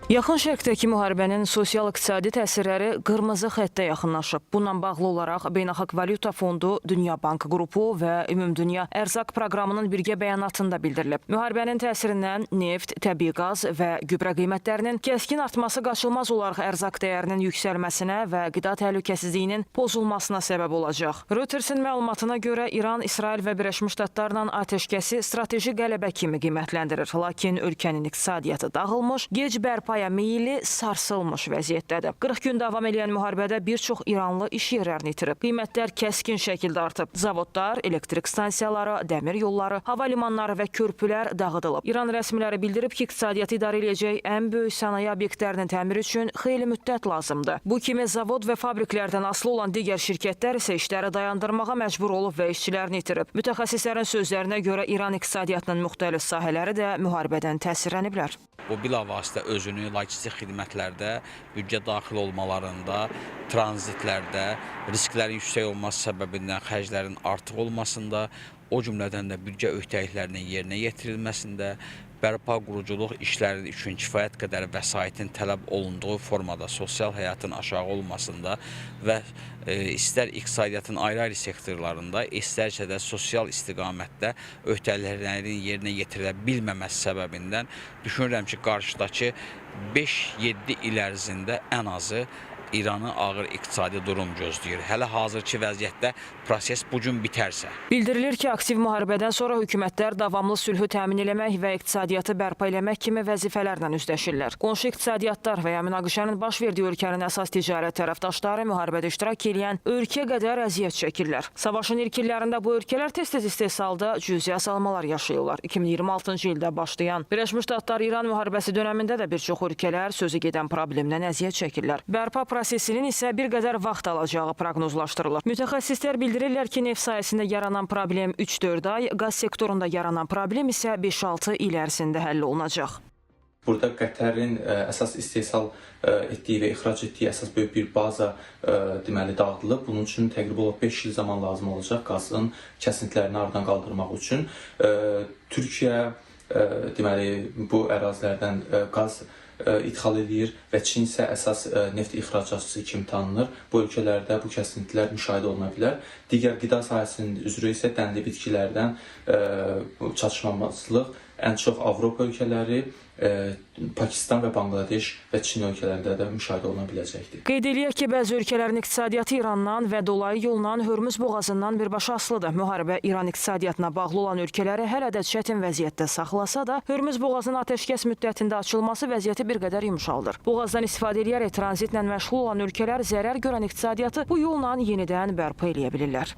Yaxın Şərqdəki müharibənin sosial-iqtisadi təsirləri qırmızı xəttə yaxınlaşıb. Bununla bağlı olaraq Beynəlxalq Valyuta Fondu, Dünya Bankı qrupu və Ümumdünya Ərzaq proqramının birgə bəyanatında bildirilib. Müharibənin təsirindən neft, təbii qaz və gübrə qiymətlərinin kəskin artması qaçılmaz olaraq ərzaq dəyərinin yüksəlməsinə və qida təhlükəsizliyinin pozulmasına səbəb olacaq. Reutersin məlumatına görə İran, İsrail və Birləşmiş Ştatlarla atəşkəsi strateji qələbə kimi qiymətləndirir. Lakin ölkənin iqtisadiyyatı dağılmış, gec bərpa meyilli sarsılmış vəziyyətdədir. 40 gün davam edən müharibədə bir çox İranlı iş yerlərini itirib. Qiymətlər kəskin şəkildə artıb. Zavodlar, elektrik stansiyaları, dəmir yolları, hava limanları və körpülər dağıdılıb. İran rəsmiləri bildirib ki, iqtisadiyyatı idarə edəcək ən böyük sənaye obyektlərinin təmiri üçün xeyli müddət lazımdır. Bu kimi zavod və fabriklərdən asılı olan digər şirkətlər isə işləri dayandırmağa məcbur olub və işçilərini itirib. Mütəxəssislərin sözlərinə görə İran iqtisadiyyatının müxtəlif sahələri də müharibədən təsirləniblər. Bu bilavasitə özünü logistik xidmətlərdə, büdcə daxil olmalarında, tranzitlərdə, risklərin yüksək olması səbəbindən xərclərin artıq olmasında, o cümlədən də büdcə öhdəliklərinin yerinə yetirilməsində, bərpa quruculuq işləri üçün kifayət qədər vəsaitin tələb olunduğu formada sosial həyatın aşağı olmasında və istər iqtisadiyyatın ayrı-ayrı sektorlarında, istərsə də sosial istiqamətdə öhdəliklərin yerinə yetirilə bilməməsi səbəbindən düşünürəm ki, qarşıdakı 5-7 il ərzində ən azı İranı ağır iqtisadi durum gözləyir. Hələ hazırki vəziyyətdə proses bu gün bitərsə. Bildirilir ki, aktiv müharibədən sonra hökumətlər davamlı sülhü təmin eləmək və iqtisadiyyatı bərpa eləmək kimi vəzifələrlə üzləşirlər. Qonşu iqtisadiyyatlar və ya münaqişənin baş verdiyi ölkənin əsas ticarət tərəfdaşları müharibədə iştirak edən ölkə qədər əziyyət çəkirlər. Savaşın ilk illərində bu ölkələr tez-tez istehsalda cüzi azalmalar yaşayırlar. 2026-cı ildə başlayan Birləşmiş Ştatlar-İran müharibəsi dönəmində də bir çox ölkələr sözü gedən problemdən əziyyət çəkirlər. Bərpa prosesinin isə bir qədər vaxt alacağı proqnozlaşdırılır. Mütəxəssislər bildirirlər ki, neft sahəsində yaranan problem 3-4 ay, qaz sektorunda yaranan problem isə 5-6 il ərzində həll olunacaq. Burada Qətərin əsas istehsal etdiyi və ixrac etdiyi əsas böyük bir baza deməli dağıdılıb. Bunun üçün təqribən olaraq 5 il zaman lazım olacaq qazın kəsintilərini aradan qaldırmaq üçün. Türkiyə deməli bu ərazilərdən qaz idxal edir və Çin isə əsas neft ixracatçısı kimi tanınır. Bu ölkələrdə bu kəsintilər müşahidə oluna bilər. Digər qida sahəsinin üzrə isə dənli bitkilərdən çatışmamazlıq ən çox Avropa ölkələri, Pakistan və Bangladeş və Çin ölkələrində də müşahidə oluna biləcəkdir. Qeyd eləyək ki, bəzi ölkələrin iqtisadiyyatı İrandan və dolayı yolla Hörmüz boğazından birbaşa asılıdır. Müharibə İran iqtisadiyyatına bağlı olan ölkələri hələ də çətin vəziyyətdə saxlasa da, Hörmüz boğazının atəşkəs müddətində açılması vəziyyəti bir qədər yumşaldır. Boğazdan istifadə edərək tranzitlə məşğul olan ölkələr zərər görən iqtisadiyyatı bu yolla yenidən bərpa eləyə bilirlər.